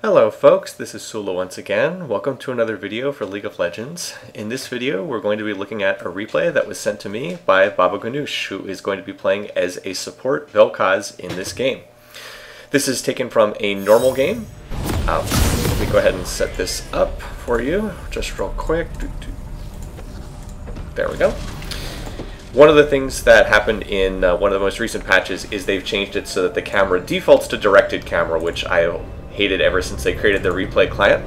Hello folks, this is Sullla once again. Welcome to another video for League of Legends. In this video we're going to be looking at a replay that was sent to me by Babuganoosh, who is going to be playing as a support Vel'koz in this game. This is taken from a normal game. Let me go ahead and set this up for you just real quick. There we go. One of the things that happened in one of the most recent patches is they've changed it so that the camera defaults to directed camera, which I hated ever since they created the replay client.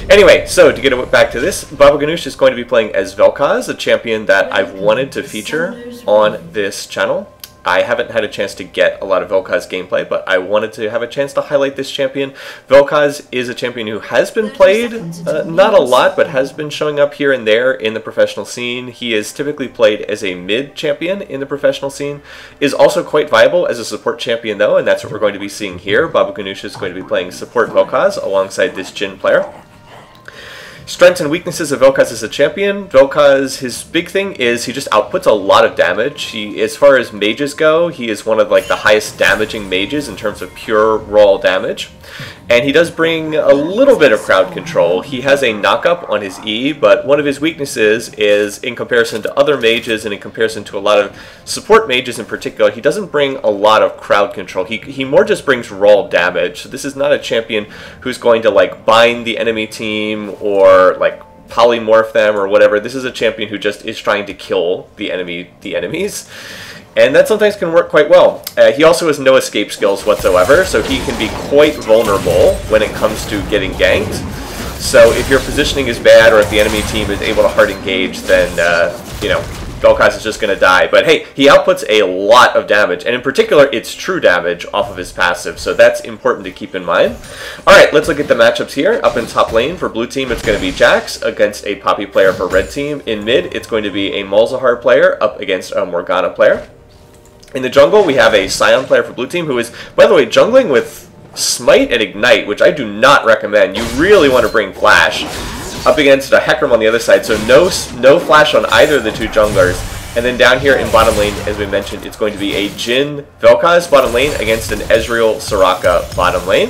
Anyway, so to get back to this, Babuganoosh is going to be playing as Vel'koz, a champion that I've wanted to feature on this channel. I haven't had a chance to get a lot of Vel'koz gameplay, but I wanted to have a chance to highlight this champion. Vel'koz is a champion who has been played, not a lot, but has been showing up here and there in the professional scene. He is typically played as a mid champion in the professional scene, is also quite viable as a support champion though, and that's what we're going to be seeing here. Babuganoosh is going to be playing support Vel'koz alongside this Jhin player. Strengths and weaknesses of Vel'koz as a champion. Vel'koz, his big thing is he just outputs a lot of damage. As far as mages go, he is one of the highest damaging mages in terms of pure raw damage. And he does bring a little bit of crowd control. He has a knock-up on his E, but one of his weaknesses is, in comparison to other mages and in comparison to a lot of support mages in particular, he doesn't bring a lot of crowd control. He more just brings raw damage. So this is not a champion who's going to bind the enemy team or polymorph them or whatever. This is a champion who just is trying to kill the enemies. And that sometimes can work quite well. He also has no escape skills whatsoever, so he can be quite vulnerable when it comes to getting ganked. So if your positioning is bad or if the enemy team is able to hard engage, then, Vel'koz is just going to die. But hey, he outputs a lot of damage, and in particular, it's true damage off of his passive, so that's important to keep in mind. Alright, let's look at the matchups here. Up in top lane, for blue team, it's going to be Jax against a Poppy player for red team. In mid, it's going to be a Malzahar player up against a Morgana player. In the jungle, we have a Sion player for blue team who is, by the way, jungling with Smite and Ignite, which I do not recommend. You really want to bring Flash up against a Hecarim on the other side, so no Flash on either of the two junglers. And then down here in bottom lane, as we mentioned, it's going to be a Jhin Vel'koz bottom lane against an Ezreal Soraka bottom lane.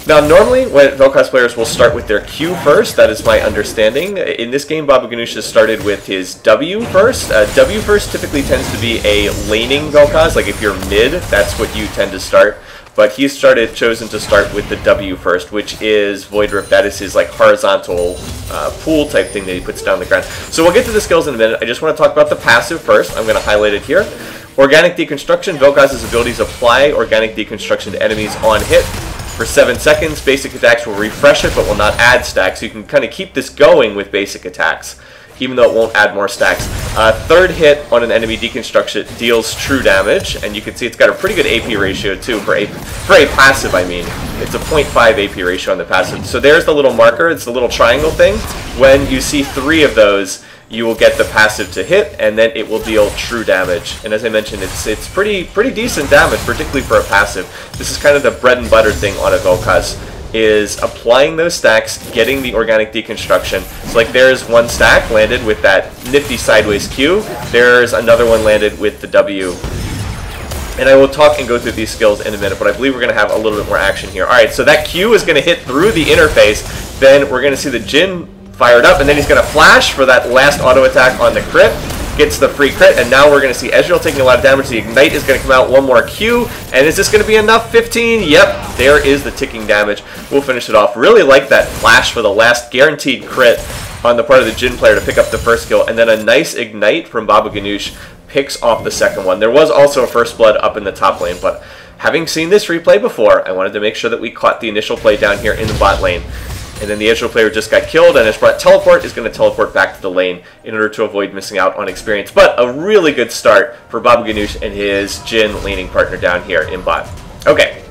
Now, normally, when Vel'koz players will start with their Q first, that is my understanding. In this game, Babuganoosh has started with his W first. W first typically tends to be a laning Vel'koz, if you're mid, that's what you tend to start. But he's chosen to start with the W first, which is Void Rift. That is his horizontal pool type thing that he puts down the ground. So we'll get to the skills in a minute. I just want to talk about the passive first. I'm going to highlight it here. Organic Deconstruction. Vel'koz's abilities apply Organic Deconstruction to enemies on hit for 7 seconds. Basic attacks will refresh it, but will not add stacks. So you can kind of keep this going with basic attacks, even though it won't add more stacks. Third hit on an enemy deconstruction deals true damage, and you can see it's got a pretty good AP ratio too, for a passive, I mean. It's a 0.5 AP ratio on the passive. So there's the little marker, it's the little triangle thing. When you see 3 of those, you will get the passive to hit, and then it will deal true damage. And as I mentioned, it's pretty decent damage, particularly for a passive. This is kind of the bread and butter thing on a Vel'koz, is applying those stacks, getting the Organic Deconstruction. So there's one stack landed with that nifty sideways Q. There's another one landed with the W. And I will talk and go through these skills in a minute, but I believe we're going to have a little bit more action here. Alright, so that Q is going to hit through the interface. Then we're going to see the Jhin fired up, and then he's going to flash for that last auto attack on the crit. Gets the free crit, and now we're going to see Ezreal taking a lot of damage. The Ignite is going to come out, one more Q, and is this going to be enough? 15? Yep, there is the ticking damage. We'll finish it off. Really like that flash for the last guaranteed crit on the part of the Jhin player to pick up the first kill, and then a nice Ignite from Babuganoosh picks off the second one. There was also a first blood up in the top lane, but having seen this replay before, I wanted to make sure that we caught the initial play down here in the bot lane. And then the Ezreal player just got killed, and his teleport is going to teleport back to the lane in order to avoid missing out on experience. But a really good start for Babuganoosh and his Jhin laning partner down here in bot. Okay,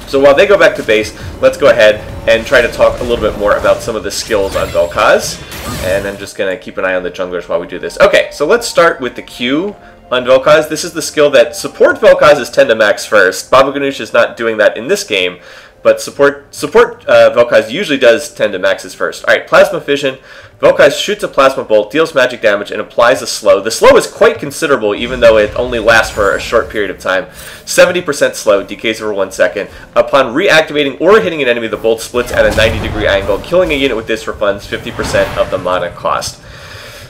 so while they go back to base, let's go ahead and try to talk a little bit more about some of the skills on Vel'koz. And I'm just going to keep an eye on the junglers while we do this. Okay, so let's start with the Q on Vel'koz. This is the skill that support Vel'koz's tend to max first. Babuganoosh is not doing that in this game, but support Vel'koz usually does tend to max his first. Alright, Plasma Fission. Vel'koz shoots a Plasma Bolt, deals magic damage, and applies a slow. The slow is quite considerable, even though it only lasts for a short period of time. 70% slow, decays over 1 second. Upon reactivating or hitting an enemy, the bolt splits at a 90-degree angle. Killing a unit with this refunds 50% of the mana cost.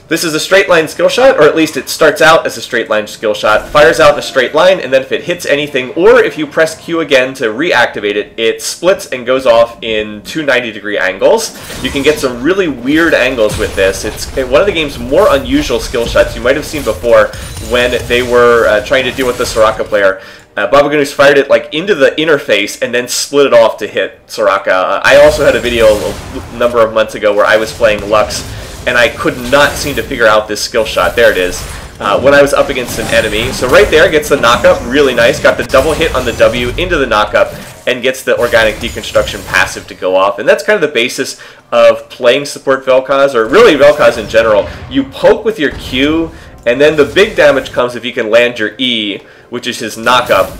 This is a straight line skill shot, or at least it starts out as a straight line skill shot, fires out in a straight line, and then if it hits anything, or if you press Q again to reactivate it, it splits and goes off in two 90-degree angles. You can get some really weird angles with this. It's one of the game's more unusual skill shots you might have seen before when they were trying to deal with the Soraka player. Babuganoosh fired it like into the interface and then split it off to hit Soraka. I also had a video a number of months ago where I was playing Lux, and I could not seem to figure out this skill shot. There it is. When I was up against an enemy. So right there, gets the knockup, really nice. Got the double hit on the W into the knockup, and gets the Organic Deconstruction passive to go off. And that's kind of the basis of playing support Vel'koz, or really Vel'koz in general. You poke with your Q, and then the big damage comes if you can land your E, which is his knockup.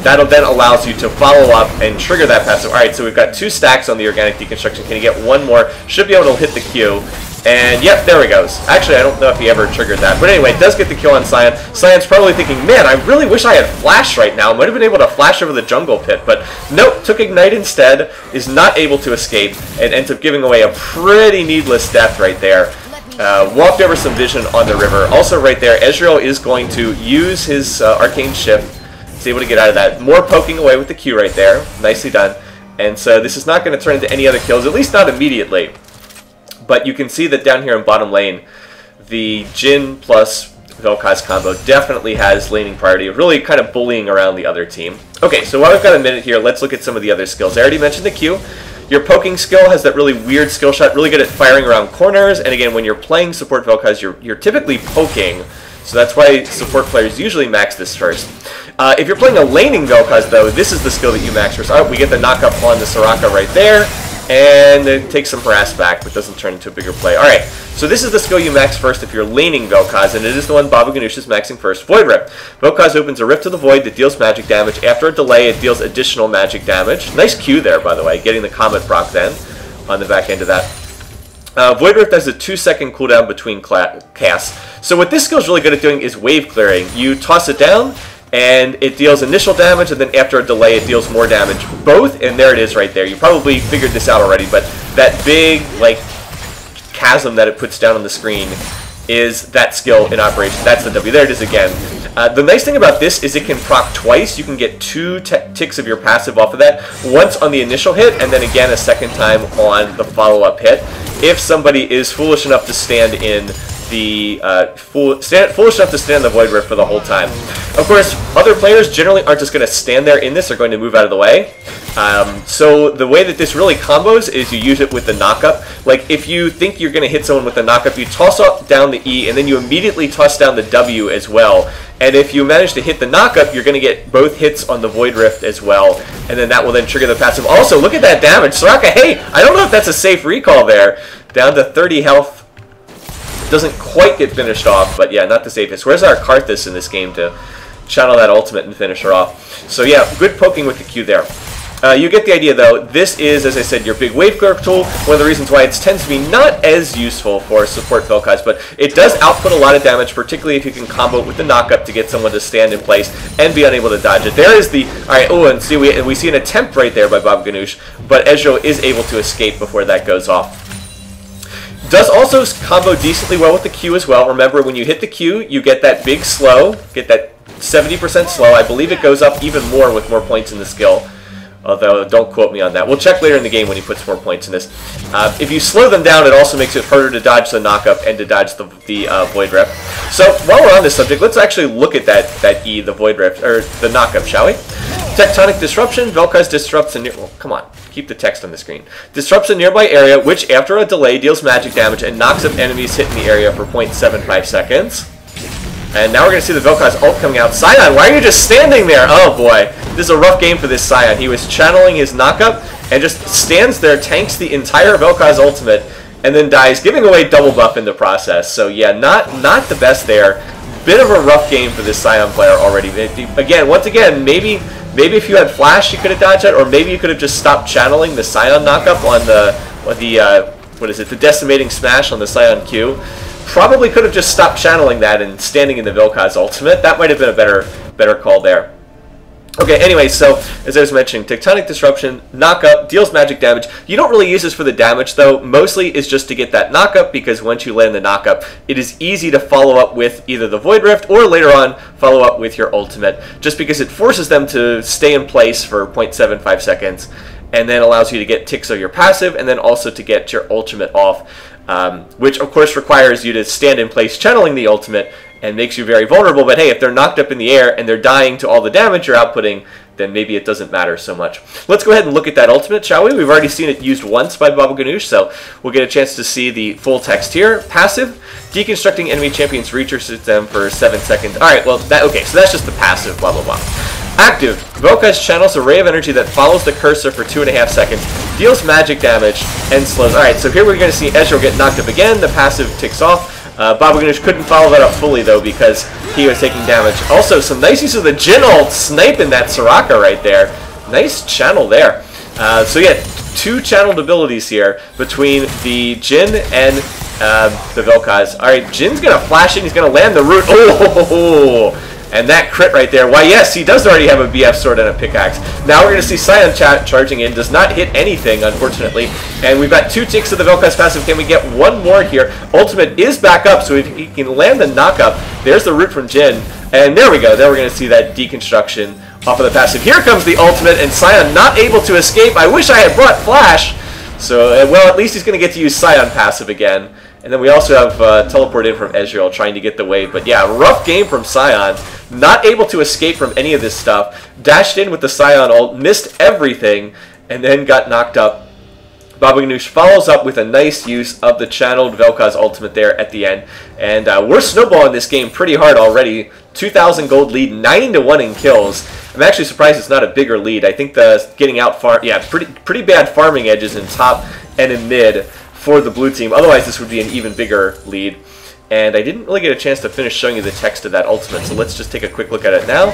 That'll then allows you to follow up and trigger that passive. Alright, so we've got 2 stacks on the Organic Deconstruction. Can you get one more? Should be able to hit the Q. And yep, there he goes. Actually, I don't know if he ever triggered that. But anyway, it does get the kill on Scion. Scion's probably thinking, man, I really wish I had Flash right now. Might have been able to flash over the jungle pit. But nope, took Ignite instead, is not able to escape, and ends up giving away a pretty needless death right there. Walked over some vision on the river. Also right there, Ezreal is going to use his Arcane Shift. He's able to get out of that. More poking away with the Q right there. Nicely done. And so this is not going to turn into any other kills, at least not immediately. But you can see that down here in bottom lane, the Jhin plus Vel'koz combo definitely has laning priority, really kind of bullying around the other team. Okay, so while we've got a minute here, let's look at some of the other skills. I already mentioned the Q. Your poking skill has that really weird skill shot, really good at firing around corners. And again, when you're playing support Vel'koz, you're typically poking. So that's why support players usually max this first. If you're playing a laning Vel'koz, though, this is the skill that you max first. Oh, we get the knockup on the Soraka right there. And it takes some harass back, but doesn't turn into a bigger play. Alright, so this is the skill you max first if you're laning Vel'koz, and it is the one Babuganoosh is maxing first. Void Rip. Vel'koz opens a rift to the void that deals magic damage. After a delay, it deals additional magic damage. Nice Q there, by the way, getting the Comet proc then on the back end of that. Void Rift has a 2-second cooldown between casts. So what this skill is really good at doing is wave clearing. You toss it down, and it deals initial damage, and then after a delay it deals more damage. Both, and there it is right there. You probably figured this out already, but that big, like, chasm that it puts down on the screen is that skill in operation. That's the W. There it is again. The nice thing about this is it can proc twice. You can get 2 ticks of your passive off of that. Once on the initial hit, and then again a second time on the follow-up hit. If somebody is foolish enough to stand in the foolish enough to stand in the Void Rift for the whole time. Of course, other players generally aren't just going to stand there in this, they're going to move out of the way. So the way that this really combos is you use it with the knockup. Like if you think you're going to hit someone with the knockup, you toss up down the E and then you immediately toss down the W as well. And if you manage to hit the knockup, you're going to get both hits on the Void Rift as well. And then that will then trigger the passive. Also, look at that damage. Soraka, hey, I don't know if that's a safe recall there. Down to 30 health. Doesn't quite get finished off, but yeah, not the safest. Where's our Karthus in this game to channel that ultimate and finish her off? So yeah, good poking with the Q there. You get the idea though. This is, as I said, your big wave clear tool. One of the reasons why it tends to be not as useful for support Vel'koz, but it does output a lot of damage, particularly if you can combo it with the knockup to get someone to stand in place and be unable to dodge it. There is the, alright, oh, and see, we see an attempt right there by Babuganoosh, but Ezreal is able to escape before that goes off. Does also combo decently well with the Q as well. Remember, when you hit the Q, you get that big slow, get that 70% slow. I believe it goes up even more with more points in the skill. Although, don't quote me on that. We'll check later in the game when he puts more points in this. If you slow them down, it also makes it harder to dodge the knockup and to dodge the Void Rift. So, while we're on this subject, let's actually look at that E, the Void Rift, or the knockup, shall we? Tectonic Disruption. Vel'koz disrupts a well, come on. Keep the text on the screen. Disrupts a nearby area, which after a delay deals magic damage and knocks up enemies hit in the area for 0.75 seconds. And now we're going to see the Vel'koz ult coming out. Scion, why are you just standing there? Oh boy, this is a rough game for this Scion. He was channeling his knockup and just stands there, tanks the entire Vel'koz ultimate, and then dies, giving away double buff in the process. So yeah, not the best there. bit of a rough game for this Scion player already. Again, once again, maybe if you had Flash, you could have dodged it, or maybe you could have just stopped channeling the Scion knockup on the what is it, the Decimating Smash on the Scion Q. Probably could have just stopped channeling that and standing in the Vel'koz ultimate. That might have been a better call there. Okay, anyway, so as I was mentioning, Tectonic Disruption, knockup, deals magic damage. You don't really use this for the damage, though. Mostly is just to get that knockup, because once you land the knockup, it is easy to follow up with either the Void Rift or later on follow up with your ultimate, just because it forces them to stay in place for 0.75 seconds and then allows you to get ticks of your passive and then also to get your ultimate off, which of course requires you to stand in place channeling the ultimate and makes you very vulnerable. But hey, if they're knocked up in the air and they're dying to all the damage you're outputting, then maybe it doesn't matter so much. Let's go ahead and look at that ultimate, shall we? We've already seen it used once by Babuganoosh, so we'll get a chance to see the full text here. Passive, deconstructing enemy champions researches them for 7 seconds. Alright, well, okay, so that's just the passive, blah, blah, blah. Active, Vel'koz channels a ray of energy that follows the cursor for 2.5 seconds, deals magic damage, and slows. Alright, so here we're going to see Ezreal get knocked up again, the passive ticks off. Babuganoosh couldn't follow that up fully, though, because he was taking damage. Also, some nice use of the Jhin ult, sniping that Soraka right there. Nice channel there. So yeah, 2 channeled abilities here between the Jhin and the Vel'koz. Alright, Jin's going to flash in, he's going to land the root. Oh! And that crit right there. Why, yes, he does already have a BF sword and a pickaxe. Now we're going to see Scion charging in. Does not hit anything, unfortunately. And we've got 2 ticks of the Vel'koz passive. Can we get one more here? Ultimate is back up, so if he can land the knockup. There's the root from Jhin. And there we go. There we're going to see that deconstruction off of the passive. Here comes the ultimate, and Scion not able to escape. I wish I had brought Flash. So, well, at least he's going to get to use Scion passive again. And then we also have teleport in from Ezreal trying to get the wave. But yeah, rough game from Scion. Not able to escape from any of this stuff. Dashed in with the Scion ult, missed everything, and then got knocked up. Babuganoosh follows up with a nice use of the channeled Vel'koz ultimate there at the end. And we're snowballing this game pretty hard already. 2,000 gold lead, 9-1 in kills. I'm actually surprised it's not a bigger lead. I think the getting out farm, yeah, pretty bad farming edges in top and in mid for the blue team. Otherwise, this would be an even bigger lead. And I didn't really get a chance to finish showing you the text of that ultimate, so let's just take a quick look at it now.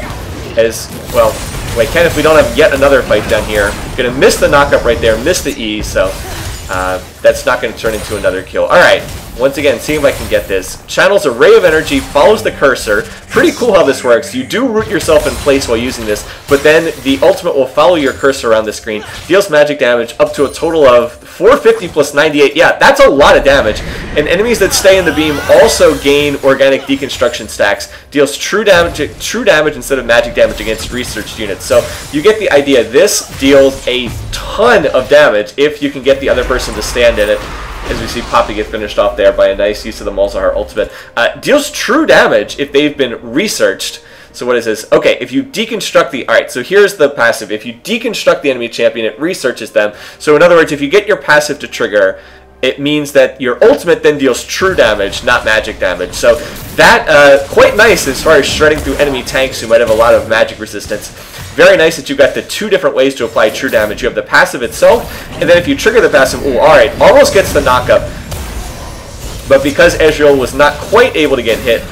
As, well, wait, Ken, if we don't have yet another fight down here, gonna miss the knockup right there, miss the E, so that's not gonna turn into another kill. Alright, once again, see if I can get this. Channels a ray of energy, follows the cursor. Pretty cool how this works. You do root yourself in place while using this, but then the ultimate will follow your cursor around the screen, deals magic damage up to a total of 450 plus 98. Yeah, that's a lot of damage. And enemies that stay in the beam also gain organic deconstruction stacks, deals true damage instead of magic damage against researched units. So you get the idea. This deals a ton of damage if you can get the other person to stand in it. As we see Poppy get finished off there by a nice use of the Malzahar ultimate. Deals true damage if they've been researched. So what is this? Okay, if you deconstruct the... Alright, so here's the passive. If you deconstruct the enemy champion, it researches them. So in other words, if you get your passive to trigger, it means that your ultimate then deals true damage, not magic damage. So that, quite nice as far as shredding through enemy tanks who might have a lot of magic resistance. Very nice that you've got the 2 different ways to apply true damage. You have the passive itself, and then if you trigger the passive, ooh, alright, almost gets the knockup. But because Ezreal was not quite able to get hit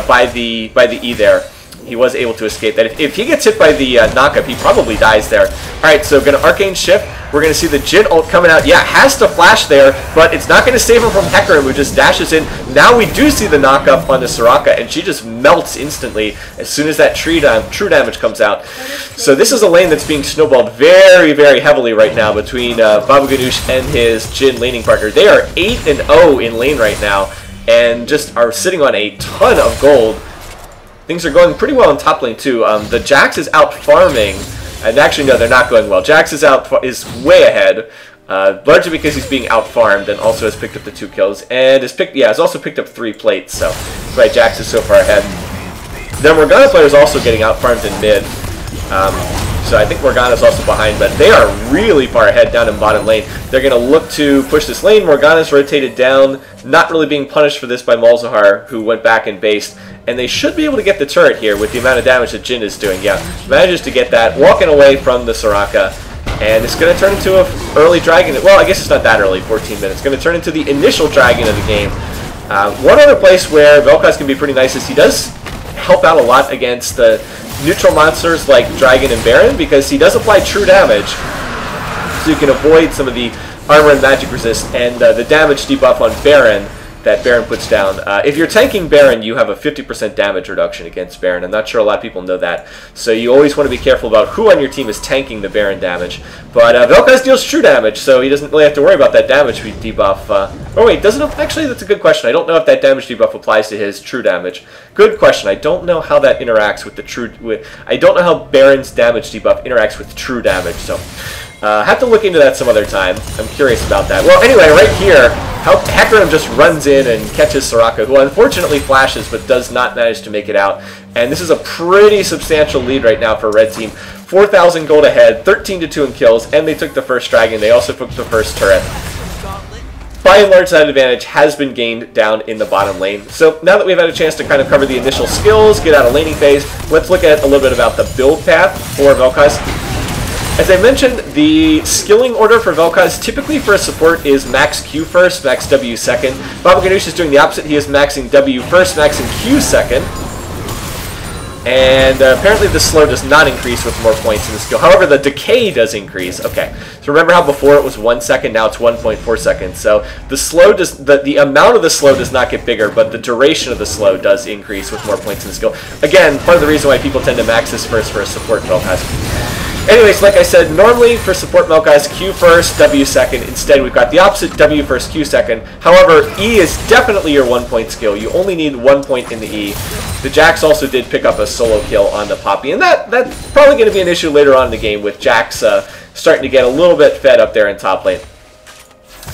by the E there, he was able to escape that. If he gets hit by the knockup, he probably dies there. Alright, so going to Arcane Shift. We're going to see the Jhin ult coming out. Yeah, has to flash there, but it's not going to save him from Hecarim, who just dashes in. Now we do see the knockup on the Soraka, and she just melts instantly as soon as that true damage comes out. So this is a lane that's being snowballed very, very heavily right now between Babuganoosh and his Jhin laning partner. They are 8-0 in lane right now, and just are sitting on a ton of gold. Things are going pretty well in top lane too. The Jax is out farming, and actually no, they're not going well. Jax is way ahead, largely because he's being out farmed, and also has picked up the 2 kills, and has also picked up 3 plates. So that's why Jax is so far ahead. The Morgana player is also getting out farmed in mid. So I think Morgana's also behind, but they are really far ahead down in bottom lane. They're going to look to push this lane. Morgana's rotated down, not really being punished for this by Malzahar, who went back and based. And they should be able to get the turret here with the amount of damage that Jhin is doing. Yeah, manages to get that, walking away from the Soraka. And it's going to turn into an early dragon. Well, I guess it's not that early, 14 minutes. It's going to turn into the initial dragon of the game. One other place where Vel'koz can be pretty nice is he does help out a lot against the neutral monsters like Dragon and Baron, because he does apply true damage, so you can avoid some of the armor and magic resist and the damage debuff on Baron that Baron puts down. If you're tanking Baron, you have a 50% damage reduction against Baron. I'm not sure a lot of people know that, so you always want to be careful about who on your team is tanking the Baron damage. But Vel'koz deals true damage, so he doesn't really have to worry about that damage debuff. Oh wait, doesn't it? Actually, that's a good question. I don't know if that damage debuff applies to his true damage. Good question. I don't know how that interacts with the true... I don't know how Baron's damage debuff interacts with true damage, so... have to look into that some other time. I'm curious about that. Well, anyway, right here, Hecarim just runs in and catches Soraka, who unfortunately flashes but does not manage to make it out. And this is a pretty substantial lead right now for Red Team. 4,000 gold ahead, 13-2 in kills, and they took the first dragon. They also took the first turret. By and large, that advantage has been gained down in the bottom lane. So now that we've had a chance to kind of cover the initial skills, get out of laning phase, let's look at a little bit about the build path for Vel'koz. As I mentioned, the skilling order for Vel'koz typically for a support is max Q first, max W second. Babuganoosh is doing the opposite. He is maxing W first, maxing Q second. And apparently the slow does not increase with more points in the skill. However, the decay does increase. Okay, so remember how before it was 1 second, now it's 1.4 seconds. So the slow does, the amount of the slow does not get bigger, but the duration of the slow does increase with more points in the skill. Again, part of the reason why people tend to max this first for a support Vel'koz. Anyways, like I said, normally for support Vel'koz, Q first, W second. Instead, we've got the opposite, W first, Q second. However, E is definitely your 1-point skill. You only need 1 point in the E. The Jax also did pick up a solo kill on the Poppy, and that's probably going to be an issue later on in the game with Jax starting to get a little bit fed up there in top lane.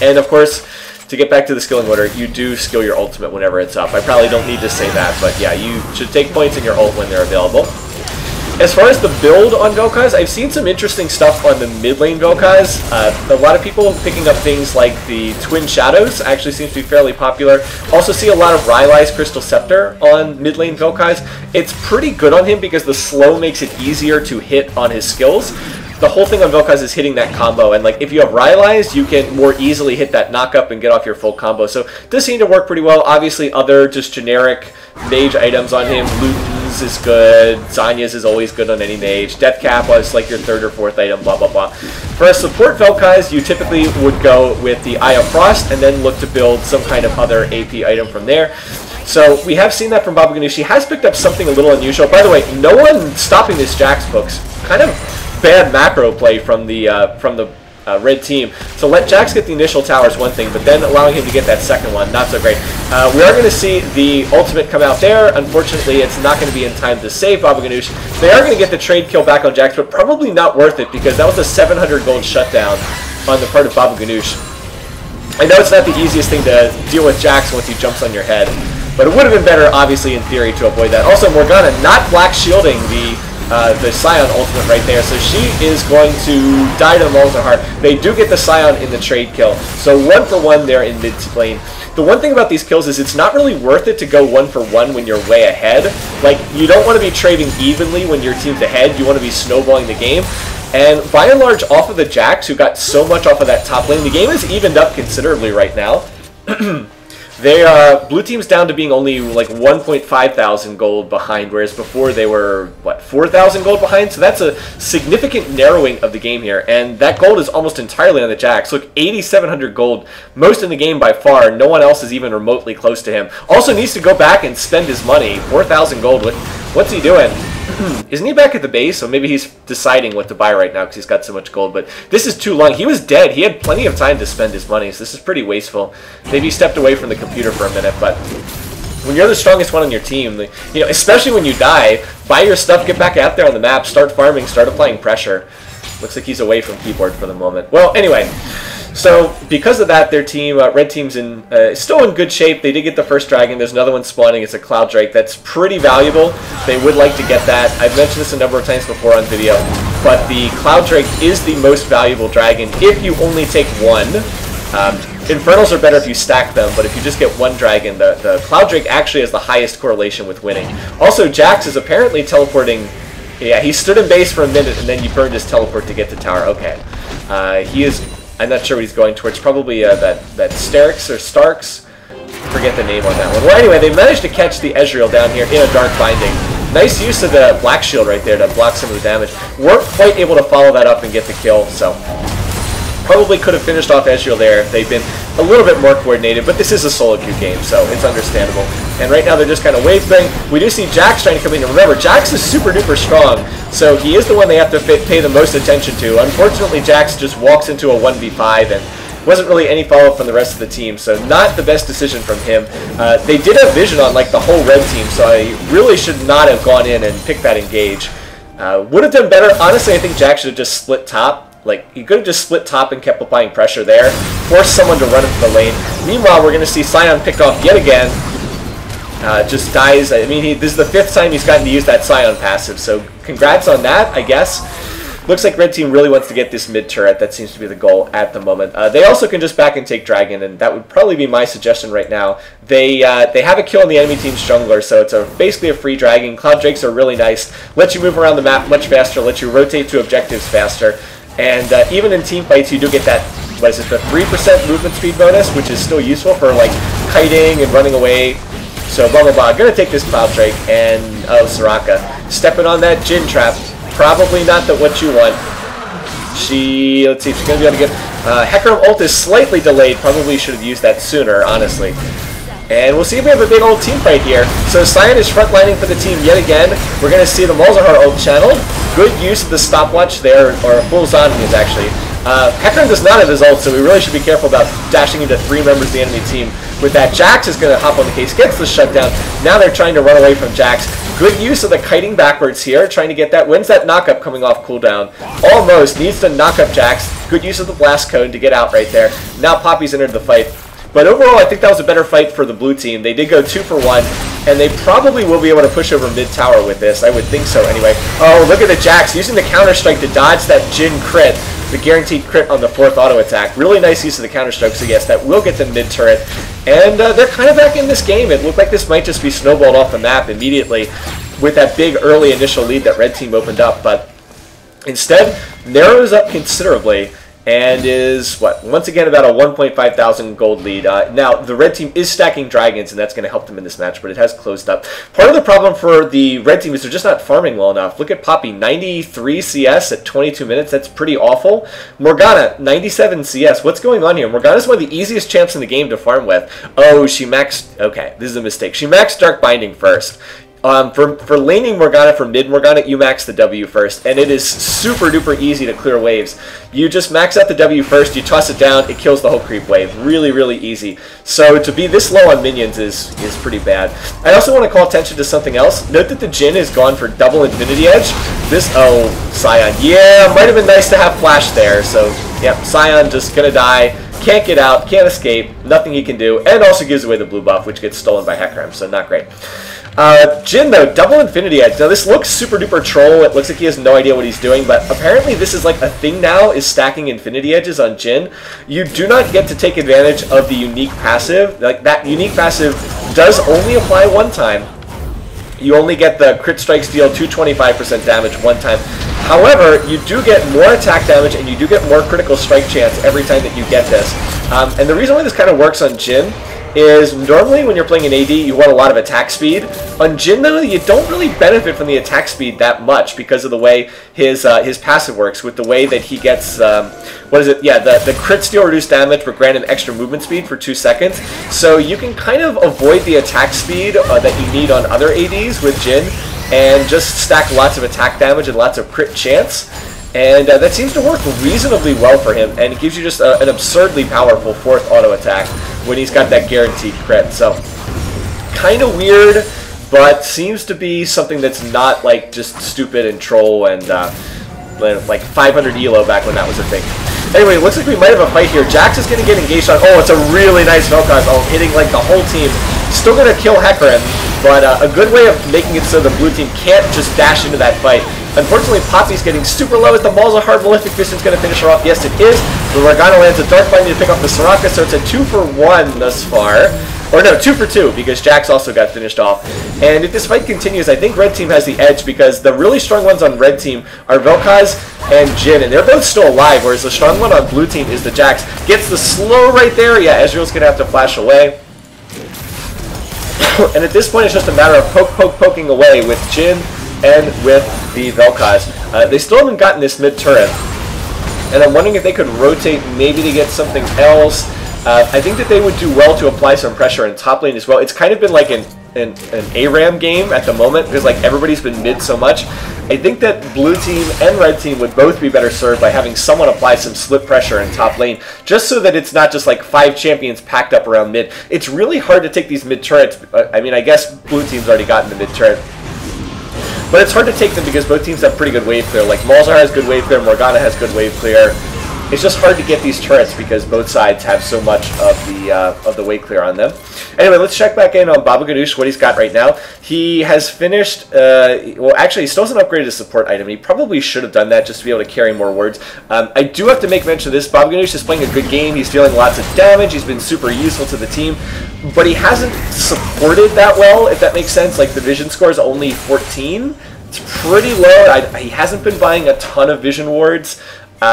And of course, to get back to the skilling order, you do skill your ultimate whenever it's up. I probably don't need to say that, but yeah, you should take points in your ult when they're available. As far as the build on Vel'koz, I've seen some interesting stuff on the mid lane Vel'koz. A lot of people picking up things like the Twin Shadows actually seems to be fairly popular. Also see a lot of Rylai's Crystal Scepter on mid lane Vel'koz. It's pretty good on him because the slow makes it easier to hit on his skills. The whole thing on Vel'koz is hitting that combo, and like if you have Rylai's, you can more easily hit that knock-up and get off your full combo. So it does seem to work pretty well. Obviously, other just generic mage items on him. Luton's is good. Zanya's is always good on any mage. Death Cap is like your 3rd or 4th item, blah, blah, blah. For a support Vel'koz, you typically would go with the Eye of Frost and then look to build some kind of other AP item from there. So we have seen that from Babuganoosh. He has picked up something a little unusual. By the way, no one stopping this Jax books. Kind of bad macro play from the red team. So let Jax get the initial tower is one thing, but then allowing him to get that second one, not so great. We are going to see the ultimate come out there. Unfortunately, it's not going to be in time to save Babuganoosh. They are going to get the trade kill back on Jax, but probably not worth it because that was a 700 gold shutdown on the part of Babuganoosh. I know it's not the easiest thing to deal with Jax once he jumps on your head, but it would have been better, obviously, in theory, to avoid that. Also, Morgana not black shielding the Scion ultimate right there, so she is going to die to the Molten Heart. They do get the Scion in the trade kill, so 1 for 1 there in mid lane. The one thing about these kills is it's not really worth it to go 1 for 1 when you're way ahead. Like, you don't want to be trading evenly when your team's ahead, you want to be snowballing the game. And by and large, off of the Jax, who got so much off of that top lane, the game has evened up considerably right now. Blue team's down to being only like 1.5 thousand gold behind, whereas before they were, what, 4,000 gold behind? So that's a significant narrowing of the game here, and that gold is almost entirely on the Jax. Look, 8,700 gold, most in the game by far. No one else is even remotely close to him. Also needs to go back and spend his money. 4,000 gold, what's he doing? Isn't he back at the base? So maybe he's deciding what to buy right now because he's got so much gold. But this is too long. He was dead. He had plenty of time to spend his money. So this is pretty wasteful. Maybe he stepped away from the computer for a minute. But when you're the strongest one on your team, you know, especially when you die, buy your stuff, get back out there on the map, start farming, start applying pressure. Looks like he's away from keyboard for the moment. Well, anyway. So, because of that, their team, Red Team's still in good shape. They did get the first dragon. There's another one spawning. It's a Cloud Drake. That's pretty valuable. They would like to get that. I've mentioned this a number of times before on video, but the Cloud Drake is the most valuable dragon if you only take one. Infernals are better if you stack them, but if you just get one dragon, the Cloud Drake actually has the highest correlation with winning. Also, Jax is apparently teleporting. Yeah, he stood in base for a minute, and then you burned his teleport to get to tower. Okay. He is... I'm not sure what he's going towards. Probably that Sterix or Starks. forget the name on that one. Well, anyway, they managed to catch the Ezreal down here in a Dark Binding. Nice use of the Black Shield right there to block some of the damage. Weren't quite able to follow that up and get the kill, so probably could have finished off Ezreal there if they'd been a little bit more coordinated, but this is a solo queue game, so it's understandable. And right now they're just kind of wave thing. We do see Jax trying to come in, and remember, Jax is super duper strong, so he is the one they have to pay the most attention to. Unfortunately, Jax just walks into a 1v5 and wasn't really any follow-up from the rest of the team, so not the best decision from him. They did have vision on like the whole red team, so I really should not have gone in and picked that engage. Would have done better. Honestly, I think Jax should have just split top. Like, he could have just split top and kept applying pressure there, force someone to run into the lane. Meanwhile, we're going to see Sion picked off yet again. Just dies. I mean, this is the 5th time he's gotten to use that Sion passive, so congrats on that, I guess. Looks like Red Team really wants to get this mid turret. That seems to be the goal at the moment. They also can just back and take Dragon, and that would probably be my suggestion right now. They have a kill on the enemy team's jungler, so it's basically a free Dragon. Cloud Drakes are really nice. Let you move around the map much faster, let you rotate to objectives faster. And even in team fights, you do get that, what is it, the 3% movement speed bonus, which is still useful for like kiting and running away. So blah blah blah. I'm gonna take this Cloud Drake and Soraka stepping on that Jhin trap. Probably not what you want. Let's see if she's gonna be able to get Hecarim ult is slightly delayed. Probably should have used that sooner, honestly. And we'll see if we have a big old team fight here. So Sion is frontlining for the team yet again. We're going to see the Malzahar ult channeled. Good use of the stopwatch there, or full zoning is actually. Hecarim does not have his ult, so we really should be careful about dashing into 3 members of the enemy team. With that, Jax is going to hop on the case, gets the shutdown. Now they're trying to run away from Jax. Good use of the kiting backwards here, trying to get that. When's that knockup coming off cooldown? Almost. Needs to knock up Jax. Good use of the blast cone to get out right there. Now Poppy's entered the fight. But overall, I think that was a better fight for the blue team. They did go 2 for 1, and they probably will be able to push over mid-tower with this. I would think so anyway. Oh, look at the Jax using the counter-strike to dodge that Jhin crit, the guaranteed crit on the 4th auto-attack. Really nice use of the counter-strike, so yes, that will get them mid-turret. And they're kind of back in this game. It looked like this might just be snowballed off the map immediately with that big early initial lead that Red Team opened up, but instead narrows up considerably. And is, once again about a 1.5 thousand gold lead. Now, the red team is stacking dragons, and that's going to help them in this match, but it has closed up. Part of the problem for the red team is they're just not farming well enough. Look at Poppy, 93 CS at 22 minutes. That's pretty awful. Morgana, 97 CS. What's going on here? Morgana's one of the easiest champs in the game to farm with. Oh, she maxed... Okay, this is a mistake. She maxed Dark Binding first. For laning Morgana, for mid Morgana, you max the W first, and it is super duper easy to clear waves. You just max out the W first, you toss it down, it kills the whole creep wave. Really, really easy. So to be this low on minions is pretty bad. I also want to call attention to something else. Note that the Jhin is gone for double Infinity Edge. Oh, Sion. Yeah, might have been nice to have Flash there. So, yep, Sion just gonna die. Can't get out, can't escape, nothing he can do, and also gives away the blue buff, which gets stolen by Hecarim, so not great. Jhin, though, double Infinity Edge. Now, this looks super duper troll. It looks like he has no idea what he's doing, but apparently this is like a thing now, is stacking Infinity Edges on Jhin. You do not get to take advantage of the unique passive. Like, that unique passive does only apply one time. You only get the crit strikes deal 225% damage one time. However, you do get more attack damage and you do get more critical strike chance every time that you get this. And the reason why this kind of works on Jhin is normally when you're playing an AD, you want a lot of attack speed. On Jhin, though, you don't really benefit from the attack speed that much because of the way his passive works, with the way that he gets, the crit steal reduced damage but grant an extra movement speed for 2 seconds. So you can kind of avoid the attack speed that you need on other ADs with Jhin and just stack lots of attack damage and lots of crit chance. And that seems to work reasonably well for him, and it gives you just an absurdly powerful 4th auto attack when he's got that guaranteed crit. So, kind of weird, but seems to be something that's not like just stupid and troll and like 500 elo back when that was a thing. Anyway, it looks like we might have a fight here. Jax is going to get engaged on... Oh, it's a really nice Vel'koz ult, hitting like the whole team. Still going to kill Hecarim, but a good way of making it so the blue team can't just dash into that fight. Unfortunately, Poppy's getting super low as the Malzahar Malefic Fist is going to finish her off. Yes, it is. The Morgana lands a Dark Binding to pick up the Soraka, so it's a 2 for 1 thus far. Or no, 2 for 2, because Jax also got finished off. And if this fight continues, I think Red Team has the edge, because the really strong ones on Red Team are Vel'koz and Jhin, and they're both still alive, whereas the strong one on Blue Team is the Jax. Gets the slow right there. Yeah, Ezreal's going to have to flash away. And at this point, it's just a matter of poking away with Jhin and with the Vel'koz. They still haven't gotten this mid turret, and I'm wondering if they could rotate maybe to get something else. I think that they would do well to apply some pressure in top lane as well. It's kind of been like an ARAM game at the moment because like everybody's been mid so much. I think that blue team and red team would both be better served by having someone apply some split pressure in top lane, just so that it's not just like 5 champions packed up around mid. It's really hard to take these mid turrets. I mean, I guess blue team's already gotten the mid turret, but it's hard to take them because both teams have pretty good wave clear. Like Malzahar has good wave clear, Morgana has good wave clear. It's just hard to get these turrets because both sides have so much of the wave clear on them. Anyway, let's check back in on Babuganoosh, what he's got right now. He has finished, well actually he still hasn't upgraded his support item. He probably should have done that just to be able to carry more words. I do have to make mention of this. Babuganoosh is playing a good game. He's dealing lots of damage. He's been super useful to the team. But he hasn't supported that well, if that makes sense. Like the vision score is only 14. It's pretty low. He hasn't been buying a ton of vision wards.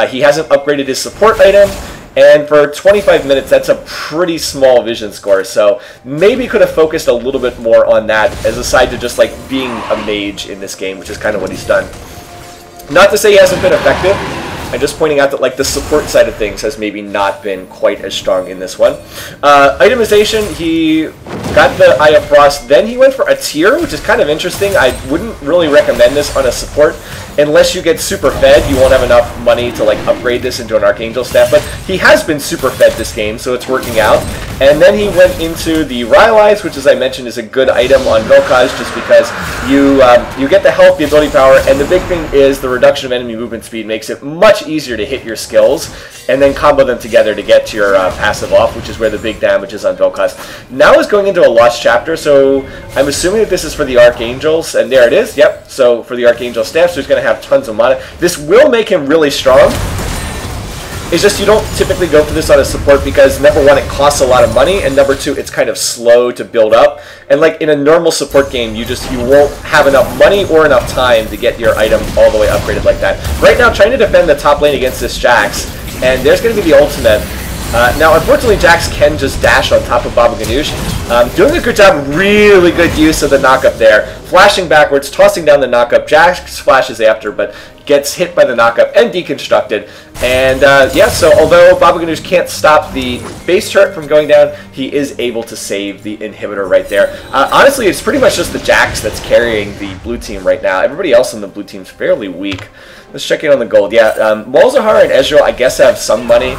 He hasn't upgraded his support item, and for 25 minutes, that's a pretty small vision score, so maybe could have focused a little bit more on that as a side to just like being a mage in this game, which is kind of what he's done. Not to say he hasn't been effective. I'm just pointing out that like the support side of things has maybe not been quite as strong in this one. Itemization, he got the Eye of Frost, then he went for a tier, which is kind of interesting. I wouldn't really recommend this on a support unless you get super fed. You won't have enough money to like upgrade this into an Archangel staff, but he has been super fed this game, so it's working out. And then he went into the Rylai's, which as I mentioned is a good item on Vel'koz just because you get the health, the ability power, and the big thing is the reduction of enemy movement speed makes it much easier to hit your skills and then combo them together to get to your passive off, which is where the big damage is on Vel'koz. Now is going into a lost chapter, so I'm assuming that this is for the Archangels, and there it is, yep, so for the Archangel staff, so he's going to have tons of mana. This will make him really strong. It's just you don't typically go for this on a support because number one, it costs a lot of money, and number two, it's kind of slow to build up. And like in a normal support game, you won't have enough money or enough time to get your item all the way upgraded like that. Right now, trying to defend the top lane against this Jax, and there's going to be the ultimate. Now, unfortunately, Jax can just dash on top of Babuganoosh. Doing a good job, really good use of the knockup there. Flashing backwards, tossing down the knockup. Jax flashes after, but gets hit by the knockup and deconstructed. And yeah, so although Babuganoosh can't stop the base turret from going down, he is able to save the inhibitor right there. Honestly, it's pretty much just the Jax that's carrying the blue team right now. Everybody else on the blue team's fairly weak. Let's check in on the gold. Yeah, Malzahar and Ezreal, I guess, have some money.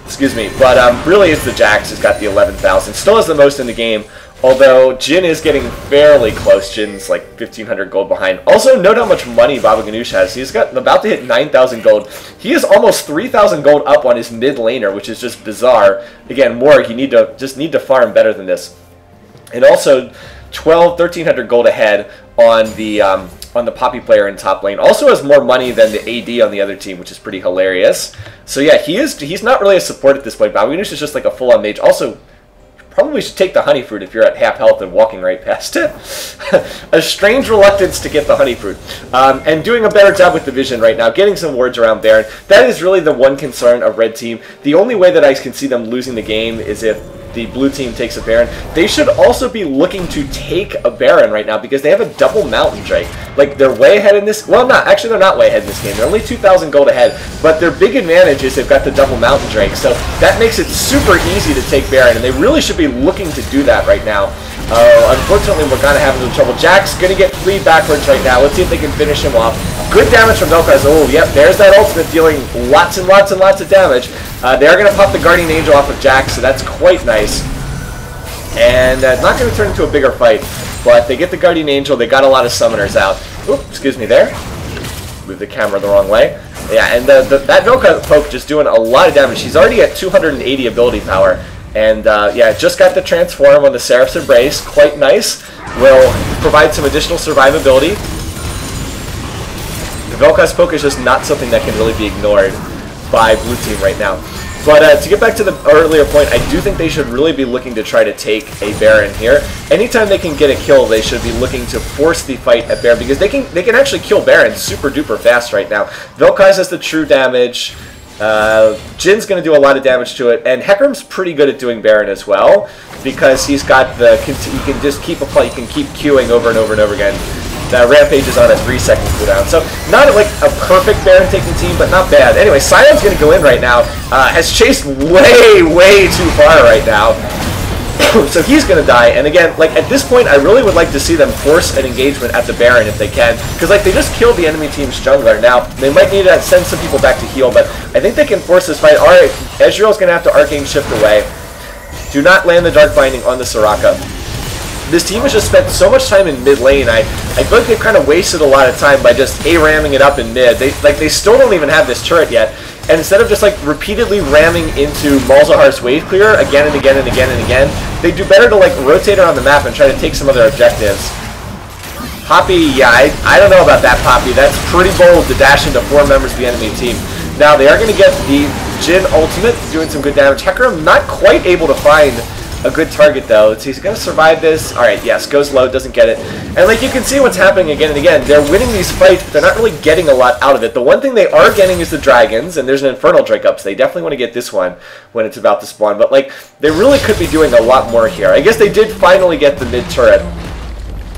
Excuse me, but really it's the Jax who's got the 11,000. Still has the most in the game, although Jhin is getting fairly close. Jhin's like 1,500 gold behind. Also, note how much money Babuganoosh has. He's got about to hit 9,000 gold. He is almost 3,000 gold up on his mid laner, which is just bizarre. Again, Morg, you need to farm better than this. And also, 1,300 gold ahead on the Poppy player in top lane. Also has more money than the AD on the other team, which is pretty hilarious. So yeah, he's not really a support at this point. Babuganoosh is just like a full-on mage. Also, probably should take the honey fruit if you're at half health and walking right past it. A strange reluctance to get the honey fruit. And doing a better job with the vision right now, getting some wards around Baron. That is really the one concern of red team. The only way that I can see them losing the game is if the blue team takes a Baron. They should also be looking to take a Baron right now because they have a double Mountain Drake. Like, they're way ahead in this. Well, not. Actually, they're not way ahead in this game. They're only 2,000 gold ahead. But their big advantage is they've got the double Mountain Drake. So that makes it super easy to take Baron. And they really should be looking to do that right now. Unfortunately, we're kind of having some trouble. Jack's going to get freed backwards right now. Let's see if they can finish him off. Good damage from Vel'koz. Oh, yep. There's that ultimate dealing lots and lots and lots of damage. They are going to pop the Guardian Angel off of Jack, so that's quite nice. And not going to turn into a bigger fight, but they get the Guardian Angel. They got a lot of summoners out. Oop, excuse me there. Move the camera the wrong way. Yeah, and that Vel'koz poke just doing a lot of damage. She's already at 280 ability power. And yeah, just got the transform on the Seraph's Embrace. Quite nice. Will provide some additional survivability. The Vel'koz poke is just not something that can really be ignored by blue team right now. But to get back to the earlier point, I do think they should really be looking to try to take a Baron here. Anytime they can get a kill, they should be looking to force the fight at Baron because they can actually kill Baron super duper fast right now. Vel'koz has the true damage. Jin's going to do a lot of damage to it, and Hecarim's pretty good at doing Baron as well, because he's got the, he can just keep he can keep queuing over and over and over again. Rampage is on a 3-second cooldown, so not like a perfect Baron taking team, but not bad. Anyway, Scion's going to go in right now, has chased way too far right now. So he's going to die, and again, like at this point, I really would like to see them force an engagement at the Baron if they can, because like they just killed the enemy team's jungler. Now, they might need to send some people back to heal, but I think they can force this fight. Alright, Ezreal's going to have to Arcane Shift away. Do not land the Dark Binding on the Soraka. This team has just spent so much time in mid lane. I feel like they've kind of wasted a lot of time by just ramming it up in mid. They still don't even have this turret yet. And instead of just like repeatedly ramming into Malzahar's wave clear again and again and again and again, they do better to like rotate around the map and try to take some other objectives. Poppy, yeah, I don't know about that, Poppy. That's pretty bold to dash into 4 members of the enemy team. Now they are going to get the Jhin ultimate, doing some good damage. Hecarim not quite able to find a good target though. Let's see, he's going to survive this. Alright, yes, goes low, doesn't get it. And like you can see what's happening again and again. They're winning these fights, but they're not really getting a lot out of it. The one thing they are getting is the dragons, and there's an Infernal Drake up, so they definitely want to get this one when it's about to spawn. But like, they really could be doing a lot more here. I guess they did finally get the mid turret,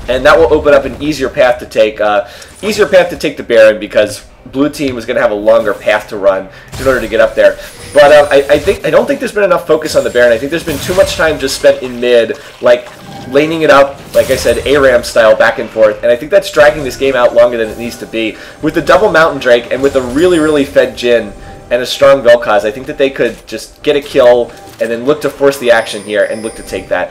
and that will open up an easier path to take the Baron, because blue team is going to have a longer path to run in order to get up there. But I don't think there's been enough focus on the Baron. I think there's been too much time just spent in mid, like laning it up, like I said, ARAM style back and forth, and I think that's dragging this game out longer than it needs to be. With the double Mountain Drake and with a really fed Jhin and a strong Vel'koz, I think that they could just get a kill and then look to force the action here and look to take that.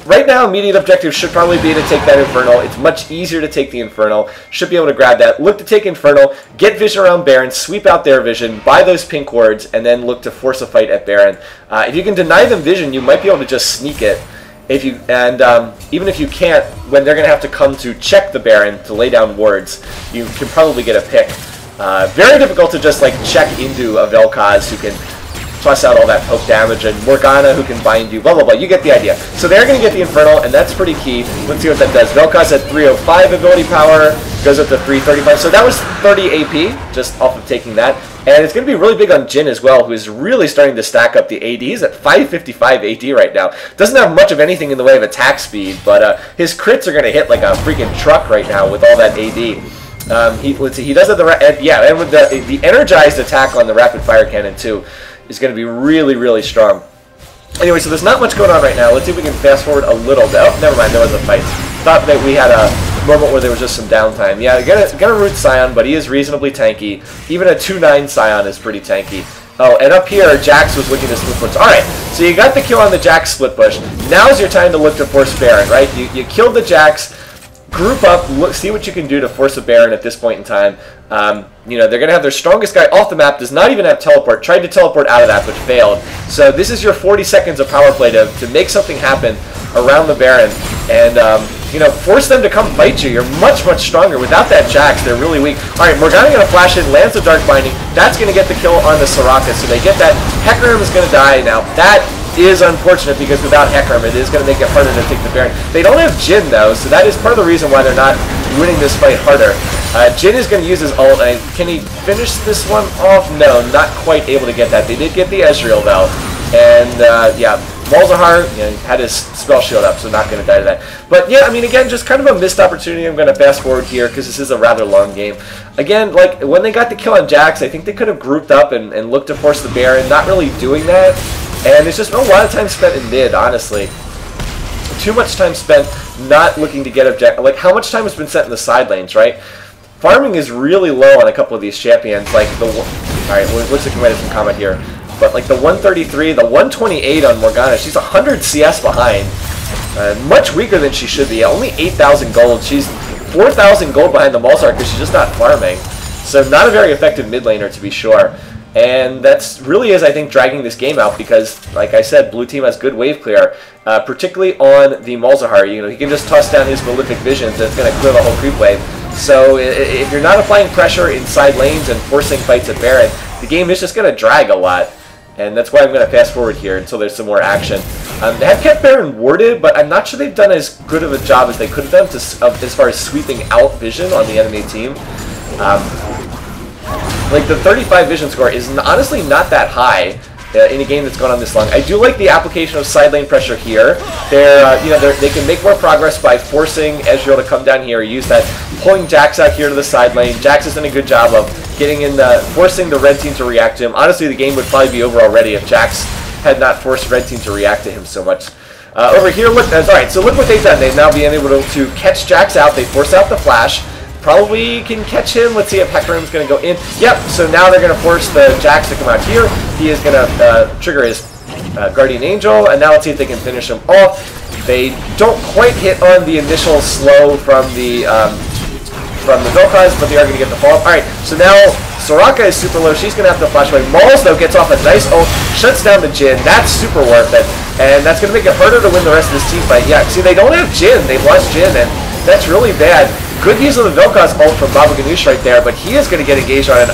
Right now, immediate objective should probably be to take that Infernal. It's much easier to take the Infernal. Should be able to grab that. Look to take Infernal, get vision around Baron, sweep out their vision, buy those pink wards, and then look to force a fight at Baron. If you can deny them vision, you might be able to just sneak it. Even if you can't, when they're going to have to come to check the Baron to lay down wards, you can probably get a pick. Very difficult to just like check into a Vel'koz who can plus out all that poke damage, and Morgana who can bind you, blah blah blah. You get the idea. So they're going to get the Infernal, and that's pretty key. Let's see what that does. Vel'koz at 305 ability power, goes up to 335. So that was 30 AP, just off of taking that. And it's going to be really big on Jhin as well, who is really starting to stack up the AD. He's at 555 AD right now. Doesn't have much of anything in the way of attack speed, but his crits are going to hit like a freaking truck right now with all that AD. Let's see, he does have and with the energized attack on the rapid fire cannon too is going to be really strong. Anyway, so there's not much going on right now. Let's see if we can fast forward a little bit. Oh, never mind, there was a fight. Thought that we had a moment where there was just some downtime. Yeah, gonna root Scion, but he is reasonably tanky. Even a 2-9 Scion is pretty tanky. Oh, and up here, Jax was looking to split push. Alright, so you got the kill on the Jax split push. Now's your time to look to force Baron, right? You killed the Jax. Group up, look, see what you can do to force a Baron at this point in time. You know, they're going to have their strongest guy off the map, does not even have teleport, tried to teleport out of that, but failed. So this is your 40 seconds of power play to make something happen around the Baron, and, you know, force them to come fight you. You're much stronger. Without that Jax, they're really weak. Alright, Morgana going to flash in, lands the Dark Binding. That's going to get the kill on the Soraka, so they get that. Hecarim is going to die. Now, that is unfortunate, because without Hecarim, it is going to make it harder to take the Baron. They don't have Jhin, though, so that is part of the reason why they're not winning this fight harder. Jhin is going to use his ult, and can he finish this one off? No, not quite able to get that. They did get the Ezreal, though, and, yeah, Malzahar, you know, had his spell shield up, so not going to die to that. But, yeah, I mean, again, just kind of a missed opportunity. I'm going to fast forward here, because this is a rather long game. Again, like, when they got the kill on Jax, I think they could have grouped up and looked to force the Baron, not really doing that. And it's just a lot of time spent in mid, honestly. Too much time spent not looking to get objective. Like, how much time has been spent in the side lanes, right? Farming is really low on a couple of these champions. Like, alright, looks like we might have some comment here. But, like, the 133, the 128 on Morgana, she's 100 CS behind. Much weaker than she should be. Only 8,000 gold. She's 4,000 gold behind the Malzahar because she's just not farming. So, not a very effective mid laner, to be sure. And that's really is, I think, dragging this game out because, like I said, blue team has good wave clear, particularly on the Malzahar. You know, he can just toss down his Malefic Visions, that's going to clear the whole creep wave. So if you're not applying pressure inside lanes and forcing fights at Baron, the game is just going to drag a lot. And that's why I'm going to fast forward here until there's some more action. They have kept Baron warded, but I'm not sure they've done as good of a job as they could have done as far as sweeping out vision on the enemy team. Like, the 35 vision score is honestly not that high in a game that's gone on this long. I do like the application of side lane pressure here. They can make more progress by forcing Ezreal to come down here, use that, pulling Jax out here to the side lane. Jax has done a good job of getting in forcing the red team to react to him. Honestly, the game would probably be over already if Jax had not forced red team to react to him so much. Over here, look, alright, so look what they've done. They've now been able to catch Jax out. They force out the flash. Probably can catch him. Let's see if Hecarim's going to go in. Yep, so now they're going to force the Jax to come out here. He is going to trigger his Guardian Angel, and now let's see if they can finish him off. They don't quite hit on the initial slow from the Vel'koz, but they are going to get the follow-up. Alright, so now Soraka is super low. She's going to have to flash away. Mauls, though, gets off a nice ult, shuts down the Jhin. That's super worth it, and that's going to make it harder to win the rest of this team fight. Yeah, see, they don't have Jhin. They've lost Jhin, and that's really bad. Good use of the Vel'koz ult from Babuganoosh right there, but he is going to get engaged on it.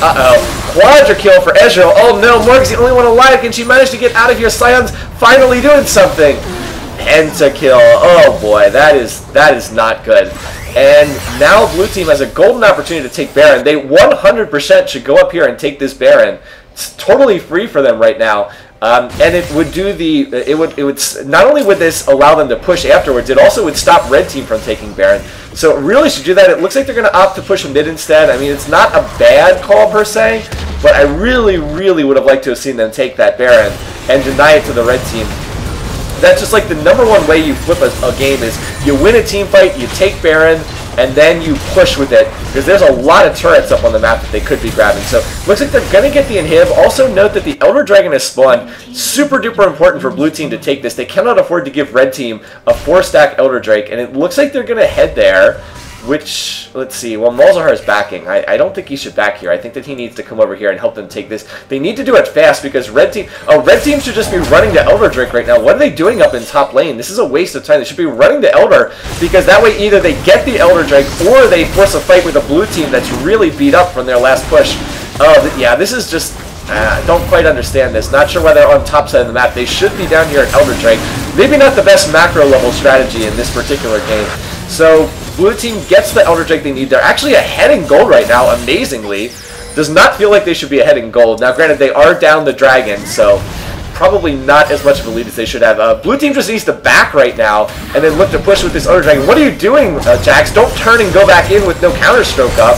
Quadra kill for Ezreal. Oh no, Morg's the only one alive. Can she manage to get out of here? Sion's finally doing something. Pentakill. Oh boy, that is not good. And now Blue Team has a golden opportunity to take Baron. They 100% should go up here and take this Baron. It's totally free for them right now. And it would do not only would this allow them to push afterwards, it also would stop Red Team from taking Baron. So it really should do that. It looks like they're going to opt to push mid instead. I mean, it's not a bad call per se, but I really, really would have liked to have seen them take that Baron and deny it to the Red Team. That's just like the #1 way you flip a game is you win a team fight, you take Baron, and then you push with it, because there's a lot of turrets up on the map that they could be grabbing. So looks like they're going to get the inhib. Also note that the Elder Dragon has spawned. Super duper important for Blue Team to take this. They cannot afford to give Red Team a 4-stack Elder Drake, and it looks like they're going to head there, which, let's see, well, Malzahar is backing. I don't think he should back here. I think that he needs to come over here and help them take this. They need to do it fast because Red Team should just be running to Elder Drake right now. What are they doing up in top lane? This is a waste of time. They should be running to Elder, because that way either they get the Elder Drake or they force a fight with a Blue Team that's really beat up from their last push. Oh, yeah, this is just... don't quite understand this. Not sure why they're on top side of the map. They should be down here at Elder Drake. Maybe not the best macro level strategy in this particular game. So... Blue Team gets the Elder Drake they need. They're actually ahead in gold right now, amazingly. Does not feel like they should be ahead in gold. Now, granted, they are down the dragon, so probably not as much of a lead as they should have. Blue Team just needs to back right now and then look to push with this Elder Dragon. What are you doing, Jax? Don't turn and go back in with no counterstroke up.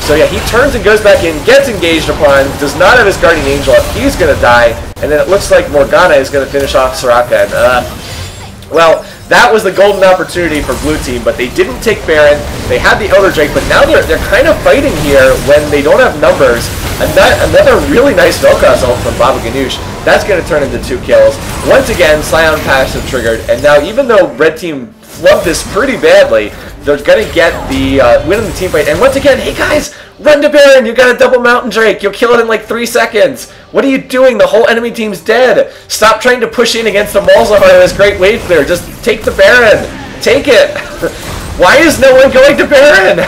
So yeah, he turns and goes back in, gets engaged upon, does not have his Guardian Angel up. He's going to die, and then it looks like Morgana is going to finish off Soraka. And, well... That was the golden opportunity for Blue Team, but they didn't take Baron. They had the Elder Drake, but now they're kind of fighting here when they don't have numbers. Another really nice Vel'koz ult from Babuganoosh. That's going to turn into 2 kills. Once again, Sion passive triggered, and now even though Red Team flubbed this pretty badly, they're going to get the win in the team fight. And once again, hey guys, run to Baron! You got a double Mountain Drake! You'll kill it in like 3 seconds! What are you doing? The whole enemy team's dead! Stop trying to push in against the Malzahar and this great wave clear. Just take the Baron! Take it! Why is no one going to Baron?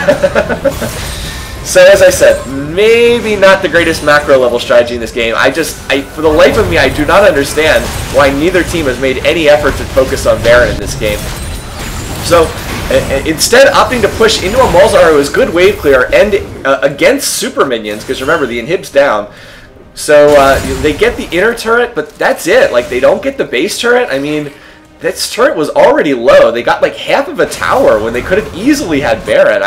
So as I said, maybe not the greatest macro level strategy in this game. For the life of me, I do not understand why neither team has made any effort to focus on Baron in this game. So, instead opting to push into a Malzahar who is good wave clear and against super minions, because remember, the inhib's down. So, they get the inner turret, but that's it. Like, they don't get the base turret. I mean, this turret was already low. They got like half of a tower when they could have easily had Baron.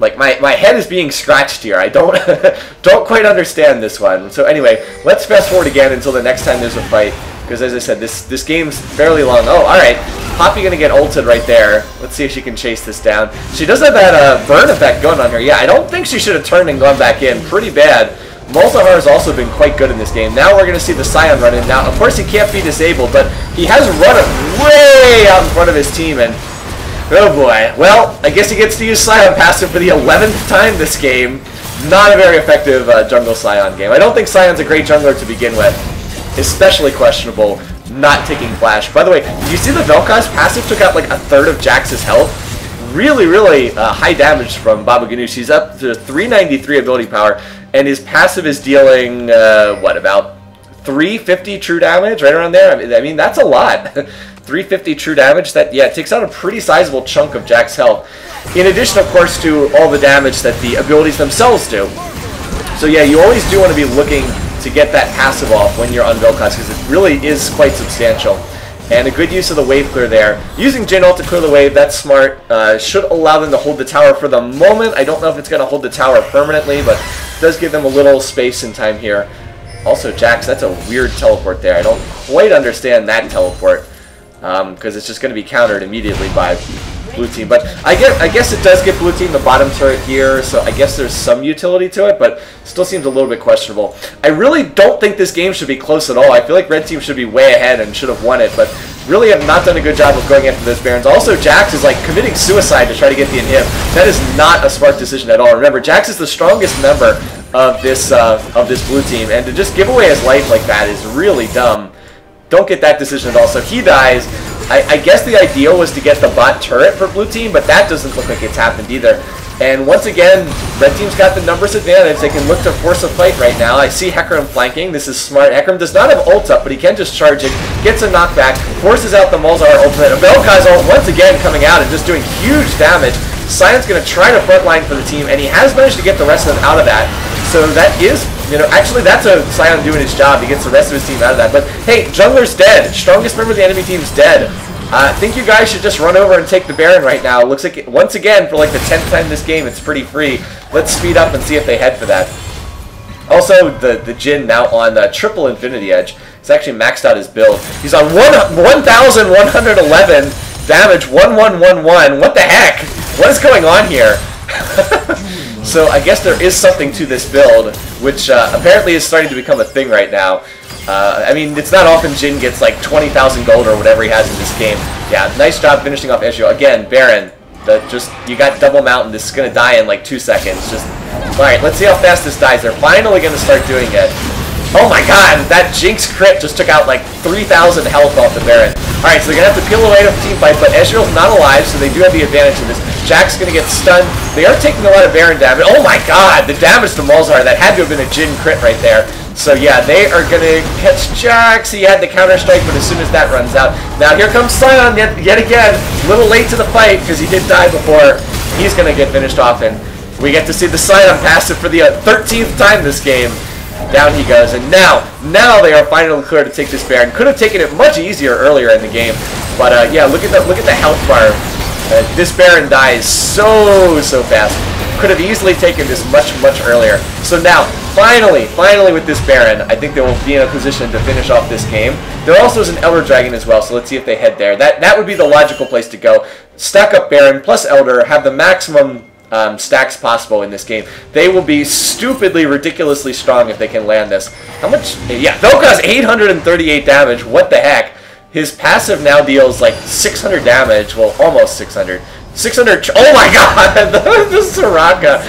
Like, my head is being scratched here. I don't don't quite understand this one. So anyway, let's fast forward again until the next time there's a fight. Because as I said, this game's fairly long. Oh, alright. Poppy gonna get ulted right there. Let's see if she can chase this down. She does have that burn effect going on her. Yeah, I don't think she should have turned and gone back in. Pretty bad. Malzahar has also been quite good in this game. Now we're going to see the Sion run in. Now, of course, he can't be disabled, but he has run it way out in front of his team, and oh boy. Well, I guess he gets to use Sion passive for the 11th time this game. Not a very effective jungle Sion game. I don't think Sion's a great jungler to begin with. Especially questionable not taking flash. By the way, did you see the Vel'koz passive took out like a third of Jax's health? Really, really high damage from Babuganoosh. He's up to 393 ability power, and his passive is dealing, what, about 350 true damage, right around there? I mean, that's a lot. 350 true damage. That, yeah, it takes out a pretty sizable chunk of Jack's health. In addition, of course, to all the damage that the abilities themselves do. So yeah, you always do want to be looking to get that passive off when you're on Vel'koz, because it really is quite substantial. And a good use of the wave clear there. Using Jin ult to clear the wave, that's smart. Should allow them to hold the tower for the moment. I don't know if it's going to hold the tower permanently, but it does give them a little space and time here. Also, Jax, that's a weird teleport there. I don't quite understand that teleport, because it's just going to be countered immediately by blue team. But I guess it does get blue team the bottom turret here, so I guess there's some utility to it, but still seems a little bit questionable. I really don't think this game should be close at all. I feel like red team should be way ahead and should have won it, but really have not done a good job of going after those Barons. Also, Jax is like committing suicide to try to get the inhib. That is not a smart decision at all. Remember, Jax is the strongest member of this blue team, and to just give away his life like that is really dumb. Don't get that decision at all. So he dies. I guess the ideal was to get the bot turret for blue team, but that doesn't look like it's happened either. And once again, red team's got the numbers advantage. They can look to force a fight right now. I see Hecarim flanking. This is smart. Hecarim does not have ult up, but he can just charge it, gets a knockback, forces out the Malzahar ultimate. Vel'koz ult once again coming out and just doing huge damage. Sion's going to try to frontline for the team, and he has managed to get the rest of them out of that. So that is, you know, actually that's a Sion doing his job. He gets the rest of his team out of that. But hey, jungler's dead. Strongest member of the enemy team's dead. I think you guys should just run over and take the Baron right now. It looks like, once again, for like the 10th time this game, it's pretty free. Let's speed up and see if they head for that. Also, the Jin now on triple Infinity Edge. He's actually maxed out his build. He's on 1,111 damage, 1111. What the heck? What is going on here? So I guess there is something to this build, which apparently is starting to become a thing right now. I mean, it's not often Jin gets like 20,000 gold or whatever he has in this game. Yeah, nice job finishing off Ezreal. Again, Baron, you got double mountain. This is going to die in like 2 seconds. Alright, let's see how fast this dies. They're finally going to start doing it. Oh my god, that Jinx crit just took out like 3,000 health off the Baron. Alright, so they're going to have to peel away to the team fight, but Ezreal's not alive, so they do have the advantage in this. Jack's going to get stunned. They are taking a lot of Baron damage. Oh my god, the damage to Malzahar. That had to have been a Jin crit right there. So yeah, they are going to catch Jax. He had the counter-strike, but as soon as that runs out. Now here comes Sion yet again. A little late to the fight because he did die before. He's going to get finished off, and we get to see the Sion passive for the 13th time this game. Down he goes, and now they are finally clear to take this Baron. Could have taken it much easier earlier in the game, but yeah, look at the health bar. This Baron dies so fast. Could have easily taken this much earlier. So now, finally with this Baron, I think they will be in a position to finish off this game. There also is an Elder Dragon as well, so let's see if they head there. That would be the logical place to go. Stack up Baron plus Elder, have the maximum stacks possible in this game. They will be stupidly, ridiculously strong if they can land this. How much? Yeah, Vel'koz 838 damage. What the heck? His passive now deals like 600 damage. Well, almost 600. 600. Oh my god! The Soraka.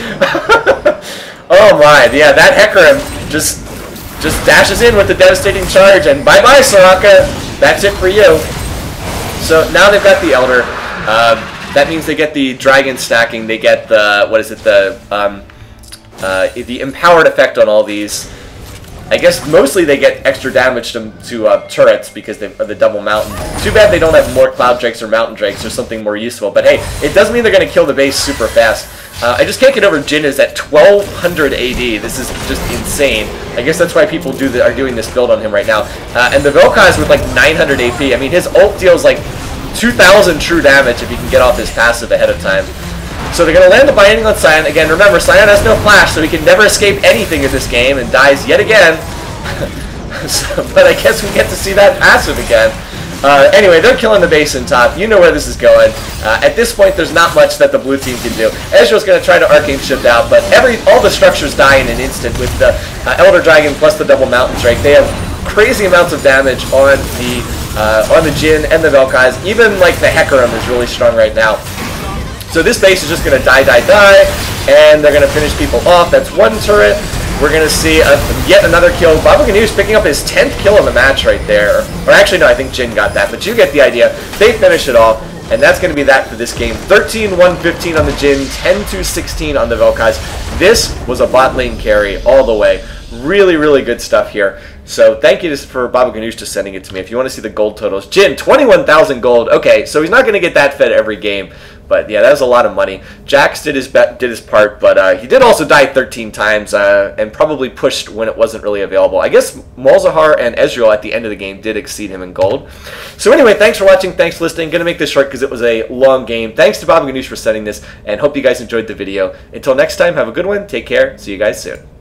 Oh my. Yeah, that Hecarim just dashes in with the devastating charge, and bye-bye, Soraka. That's it for you. So now they've got the Elder. That means they get the dragon stacking. They get the, what is it, the empowered effect on all these. I guess mostly they get extra damage to turrets because they are the double mountain. Too bad they don't have more cloud drakes or mountain drakes or something more useful. But hey, it does mean they're going to kill the base super fast. I just can't get over Jin is at 1200 AD. This is just insane. I guess that's why people are doing this build on him right now. And the Vel'koz with like 900 AP. I mean, his ult deals like 2,000 true damage if you can get off his passive ahead of time. So they're going to land the binding on Sion. Again, remember, Sion has no flash, so he can never escape anything in this game and dies yet again. But I guess we get to see that passive again. Anyway, they're killing the base in top. You know where this is going. At this point, there's not much that the blue team can do. Ezreal's going to try to Arcane Shift out, but all the structures die in an instant with the Elder Dragon plus the double Mountain Drake. They have crazy amounts of damage on the Jin and the Vel'koz. Even like the Hecarim is really strong right now. So this base is just going to die, and they're going to finish people off. That's one turret. We're going to see yet another kill. Babuganoosh picking up his 10th kill in the match right there. Or actually, no, I think Jin got that, but you get the idea. They finish it off, and that's going to be that for this game. 13-1-15 on the Jin, 10-16 on the Vel'koz. This was a bot lane carry all the way. Really, really good stuff here. So thank you for Babuganoosh to sending it to me. If you want to see the gold totals, Jin, 21,000 gold. Okay, so he's not going to get that fed every game. But yeah, that was a lot of money. Jax did his part, but he did also die 13 times and probably pushed when it wasn't really available. I guess Malzahar and Ezreal at the end of the game did exceed him in gold. So anyway, thanks for watching. Thanks for listening. Going to make this short because it was a long game. Thanks to Babuganoosh for sending this, and hope you guys enjoyed the video. Until next time, have a good one. Take care. See you guys soon.